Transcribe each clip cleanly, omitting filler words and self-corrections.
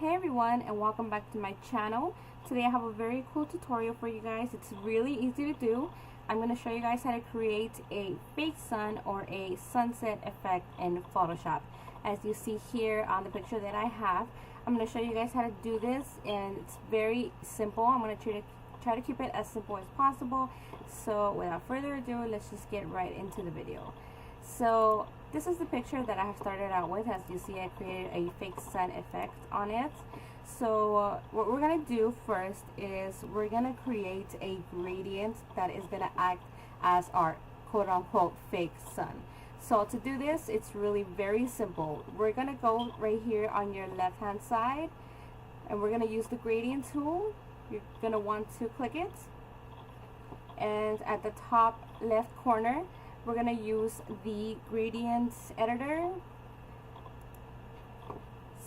Hey everyone, and welcome back to my channel. Today I have a very cool tutorial for you guys. It's really easy to do. I'm going to show you guys how to create a fake sun or a sunset effect in Photoshop. As you see here on the picture that I have, I'm going to show you guys how to do this, and it's very simple. I'm going to try to keep it as simple as possible. So without further ado, let's just get right into the video. So this is the picture that I have started out with. As you see, I created a fake sun effect on it. So what we're going to do first is we're going to create a gradient that is going to act as our quote-unquote fake sun. So to do this, it's really very simple. We're going to go right here on your left hand side, and we're going to use the gradient tool. You're going to want to click it, and at the top left corner we're going to use the gradient editor.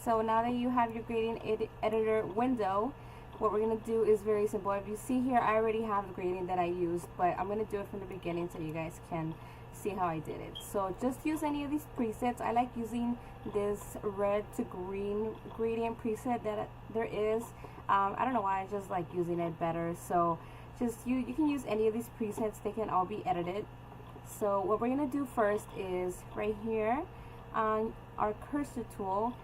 So now that you have your gradient editor window, what we're going to do is very simple. If you see here, I already have the gradient that I used, but I'm going to do it from the beginning so you guys can see how I did it. So just use any of these presets. I like using this red to green gradient preset that there is. I don't know why, I just like using it better. So just you can use any of these presets. They can all be edited. So what we're going to do first is right here on our cursor tool,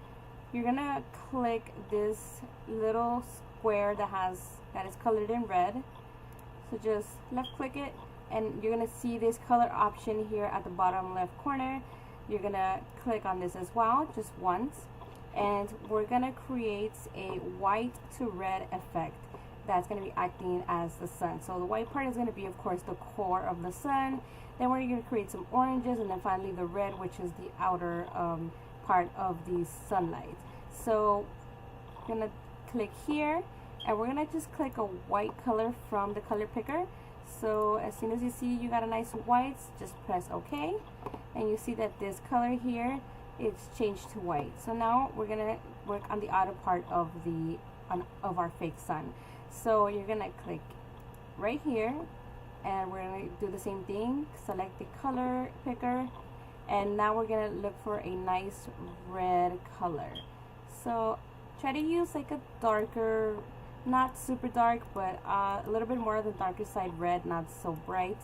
you're going to click this little square that is colored in red. So just left click it, and you're going to see this color option here at the bottom left corner. You're going to click on this as well, just once, and we're going to create a white to red effect that's going to be acting as the sun. So the white part is going to be, of course, the core of the sun. Then we're going to create some oranges, and then finally the red, which is the outer part of the sunlight. So I'm going to click here, and we're going to just click a white color from the color picker. So as soon as you see you got a nice white, just press OK, and you see that this color here, it's changed to white. So now we're going to work on the outer part of our fake sun. So you're going to click right here, and we're going to do the same thing. Select the color picker, and now we're going to look for a nice red color. So try to use like a darker, not super dark, but a little bit more of the darker side red, not so bright.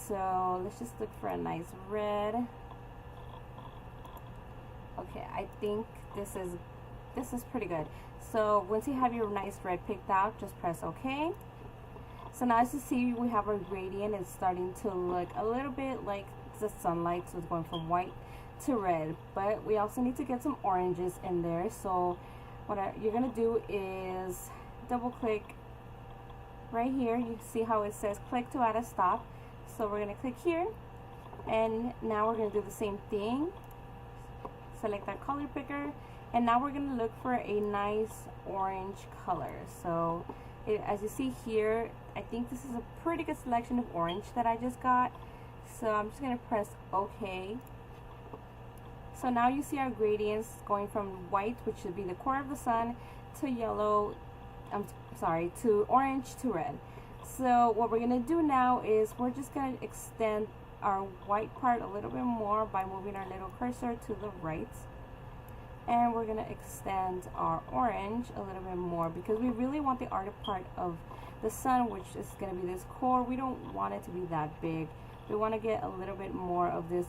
So let's just look for a nice red. Okay, I think this is pretty good. So once you have your nice red picked out, just press OK. So now as you see, we have our gradient. It's starting to look a little bit like the sunlight, so it's going from white to red. But we also need to get some oranges in there. So what you're going to do is double click right here. You see how it says click to add a stop. So we're going to click here, and now we're going to do the same thing. Select that color picker, and now we're going to look for a nice orange color. So as you see here, I think this is a pretty good selection of orange that I just got. So I'm just going to press OK. So now you see our gradients going from white, which should be the core of the sun, to yellow, to orange to red. So what we're going to do now is we're just going to extend our white part a little bit more by moving our little cursor to the right. And we're going to extend our orange a little bit more because we really want the outer part of the sun, which is going to be this core. We don't want it to be that big. We want to get a little bit more of this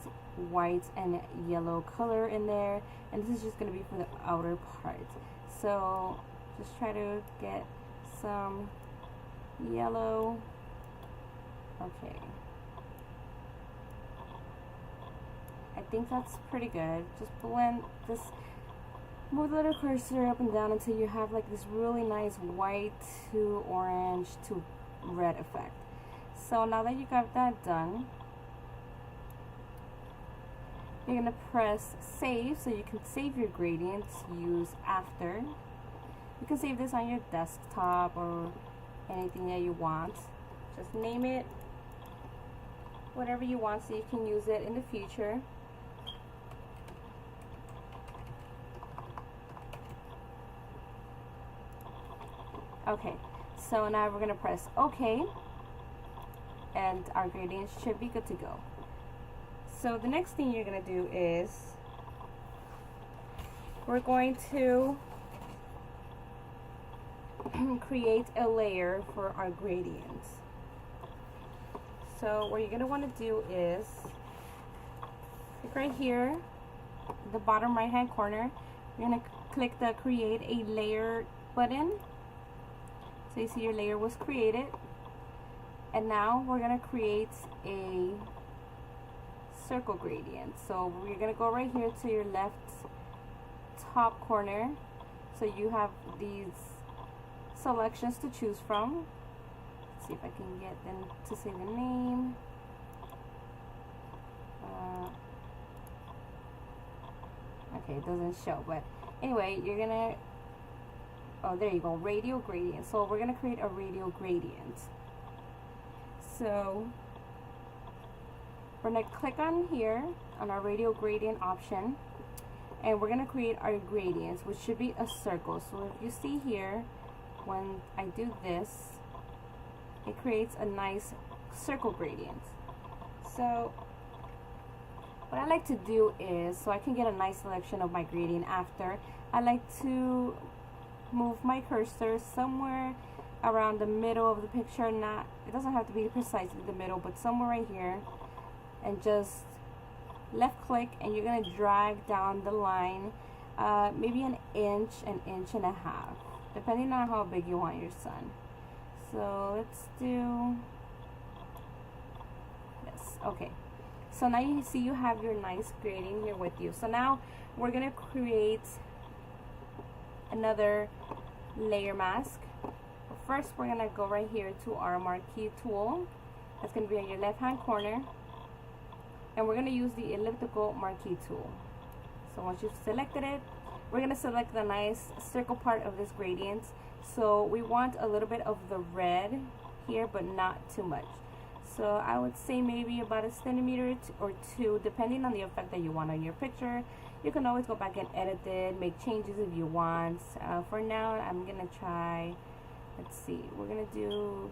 white and yellow color in there, and this is just going to be for the outer part. So just try to get some yellow. Okay, I think that's pretty good. Just blend this, move the little cursor up and down until you have like this really nice white to orange to red effect. So now that you got that done, you're going to press save so you can save your gradients. Use after. You can save this on your desktop or anything that you want. Just name it whatever you want so you can use it in the future. Okay, so now we're going to press OK, and our gradients should be good to go. So the next thing you're going to do is we're going to create a layer for our gradients. So what you're going to want to do is click right here, the bottom right hand corner. You're going to click the create a layer button. So you see your layer was created. And now we're going to create a circle gradient. So we're going to go right here to your left top corner. So you have these selections to choose from. Let's see if I can get them to say the name. Okay, it doesn't show, but anyway, you're gonna, oh, there you go, radial gradient. So we're gonna create a radial gradient. So we're gonna click on here on our radial gradient option, and we're gonna create our gradients, which should be a circle. So if you see here, when I do this, it creates a nice circle gradient. So what I like to do is, so I can get a nice selection of my gradient after, I like to move my cursor somewhere around the middle of the picture. Not, it doesn't have to be precisely the middle, but somewhere right here, and just left click, and you're gonna drag down the line maybe an inch and a half, depending on how big you want your sun. So let's do this. Okay, so now you see you have your nice gradient here with you. So now we're gonna create another layer mask. But first we're gonna go right here to our marquee tool. That's gonna be on your left hand corner, and we're gonna use the elliptical marquee tool. So once you've selected it, we're gonna select the nice circle part of this gradient. So we want a little bit of the red here, but not too much. So I would say maybe about a centimeter or two, depending on the effect that you want on your picture. You can always go back and edit it, make changes if you want. For now, I'm gonna try, let's see, we're gonna do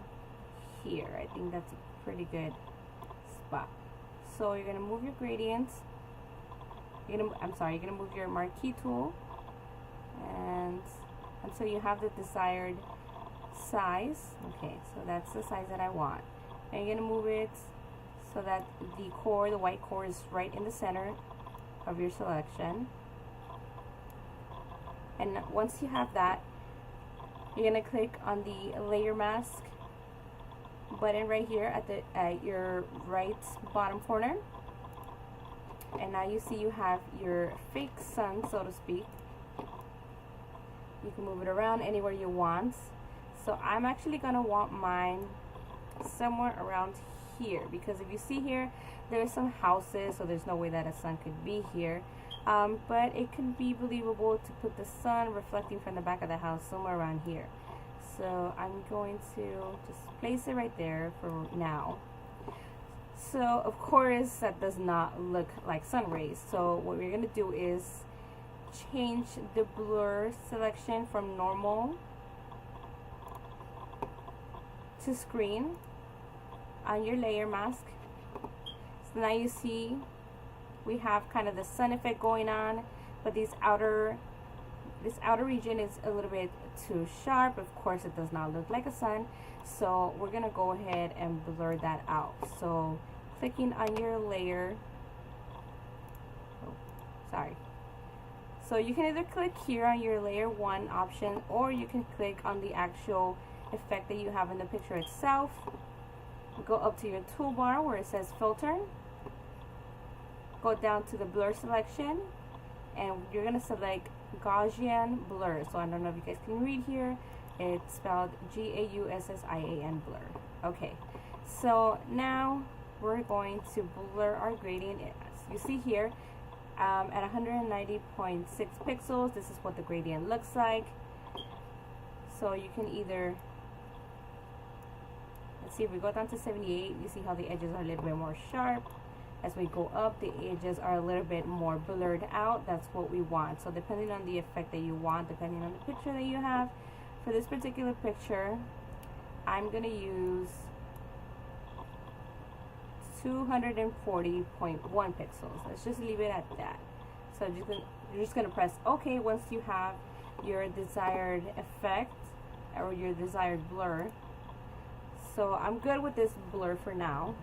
here. I think that's a pretty good spot. So you're gonna move your gradients. You're gonna move your marquee tool, and until you have the desired size. Okay, so that's the size that I want. And you're gonna move it so that the core, the white core, is right in the center of your selection. And once you have that, you're gonna click on the layer mask button right here at your right bottom corner. And now you see you have your fake sun, so to speak. You can move it around anywhere you want. So I'm actually gonna want mine somewhere around here, because if you see here, there's some houses, so there's no way that a sun could be here. But it can be believable to put the sun reflecting from the back of the house somewhere around here. So I'm going to just place it right there for now. So of course that does not look like sun rays. So what we're gonna do is change the blur selection from normal to screen on your layer mask. So now you see we have kind of the sun effect going on, but this outer region is a little bit too sharp. Of course it does not look like a sun, so we're gonna go ahead and blur that out. So clicking on your layer, so you can either click here on your layer 1 option, or you can click on the actual effect that you have in the picture itself. Go up to your toolbar where it says filter, go down to the blur selection, and you're going to select Gaussian blur. So I don't know if you guys can read here, it's spelled G-A-U-S-S-I-A-N blur. Okay, so now we're going to blur our gradient. As you see here, at 190.6 pixels, this is what the gradient looks like. So you can either, let's see, if we go down to 78, you see how the edges are a little bit more sharp. As we go up, the edges are a little bit more blurred out. That's what we want. So depending on the effect that you want, depending on the picture that you have, for this particular picture, I'm going to use 240.1 pixels. Let's just leave it at that. So you're just going to press OK once you have your desired effect. or your desired blur. So I'm good with this blur for now.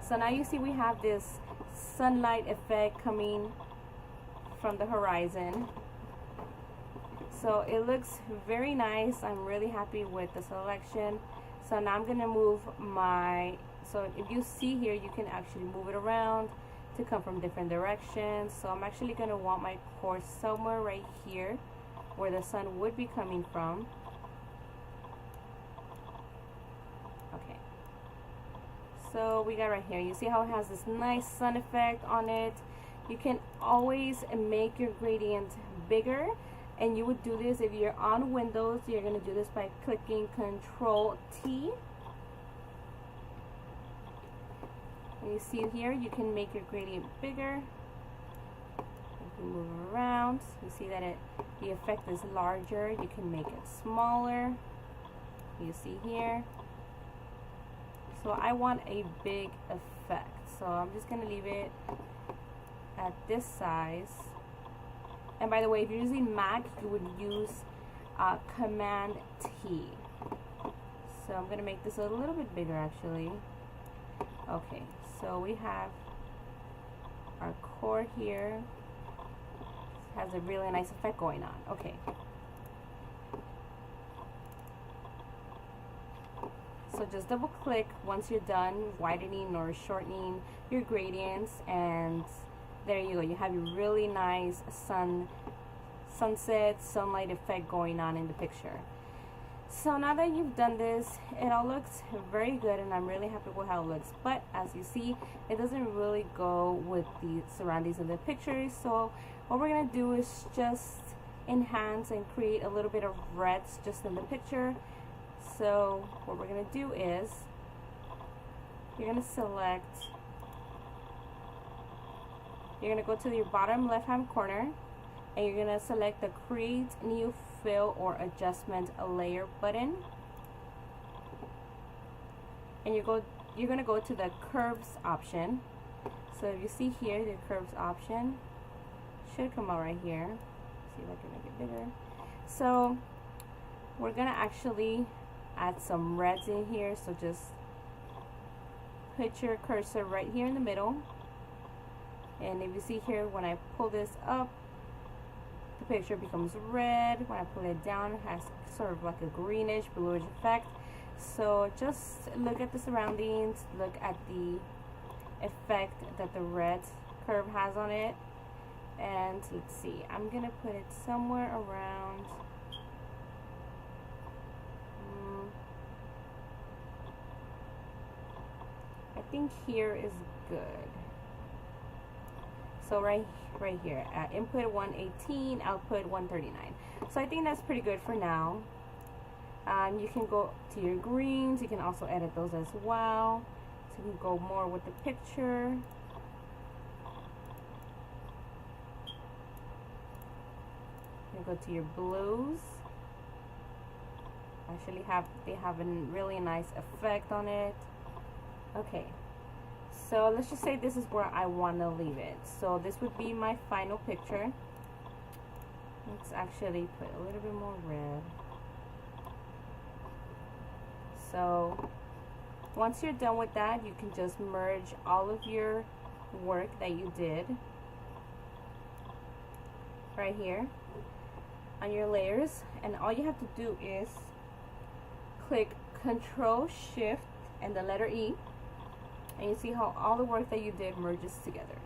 So now you see we have this sunlight effect coming from the horizon. So it looks very nice. I'm really happy with the selection. So now I'm gonna move my, so if you see here, you can actually move it around to come from different directions. So I'm actually gonna want my core somewhere right here where the sun would be coming from. Okay. So we got right here, you see how it has this nice sun effect on it. You can always make your gradient bigger, and you would do this if you're on Windows. You're going to do this by clicking Control-T. And you see here, you can make your gradient bigger. You can move it around. You see that the effect is larger. You can make it smaller. You see here. So I want a big effect. So I'm just going to leave it at this size. And by the way, if you're using Mac, you would use Command-T. So I'm going to make this a little bit bigger actually. Okay, so we have our core here. It has a really nice effect going on. Okay. So just double click once you're done widening or shortening your gradients, and there you go. You have your really nice sunset, sunlight effect going on in the picture. So now that you've done this, it all looks very good, and I'm really happy with how it looks. But as you see, it doesn't really go with the surroundings of the picture. So what we're gonna do is just enhance and create a little bit of reds just in the picture. So what we're gonna do is you're gonna go to your bottom left hand corner, and you're gonna select the Create New Fill or Adjustment Layer button, and you're gonna go to the Curves option. So if you see here, the Curves option should come out right here. See if I can make it bigger. So we're gonna actually add some reds in here. So just put your cursor right here in the middle. And if you see here, when I pull this up, the picture becomes red. When I pull it down, it has sort of like a greenish, bluish effect. So just look at the surroundings, look at the effect that the red curve has on it. And let's see, I'm gonna put it somewhere around, I think here is good. So right here, input 118, output 139. So I think that's pretty good for now. You can go to your greens. You can also edit those as well. So you can go more with the picture. You go to your blues. Actually, they have a really nice effect on it. Okay. So let's just say this is where I want to leave it. So this would be my final picture. Let's actually put a little bit more red. So once you're done with that, you can just merge all of your work that you did right here on your layers, and all you have to do is click Control Shift and the letter E, and you see how all the work that you did merges together.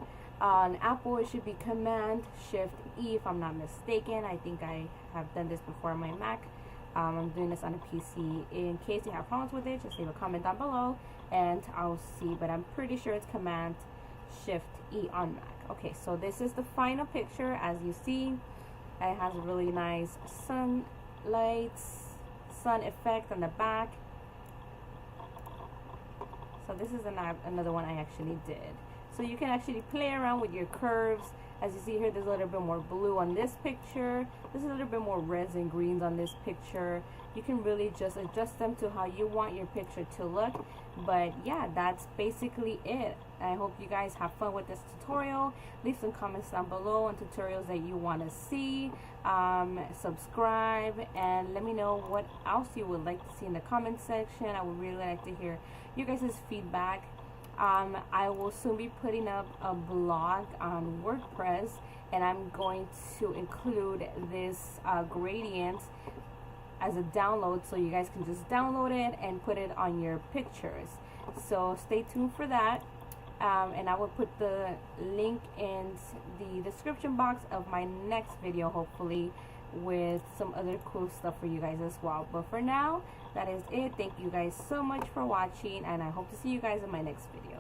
On Apple, it should be Command Shift E if I'm not mistaken. I think I have done this before on my Mac. I'm doing this on a PC. In case you have problems with it, just leave a comment down below and I'll see, but I'm pretty sure it's Command Shift E on Mac. Okay, so this is the final picture. As you see, it has a really nice sun effect on the back. So this is another one I actually did. So you can actually play around with your curves, As you see here, there's a little bit more blue on this picture. There's a little bit more reds and greens on this picture. You can really just adjust them to how you want your picture to look. But yeah, that's basically it. I hope you guys have fun with this tutorial. Leave some comments down below on tutorials that you want to see. Subscribe and let me know what else you would like to see in the comment section. I would really like to hear you guys' feedback. I will soon be putting up a blog on WordPress, and I'm going to include this gradient as a download, so you guys can just download it and put it on your pictures. So stay tuned for that. And I will put the link in the description box of my next video, hopefully, with some other cool stuff for you guys as well. But for now, that is it. Thank you guys so much for watching, and I hope to see you guys in my next video.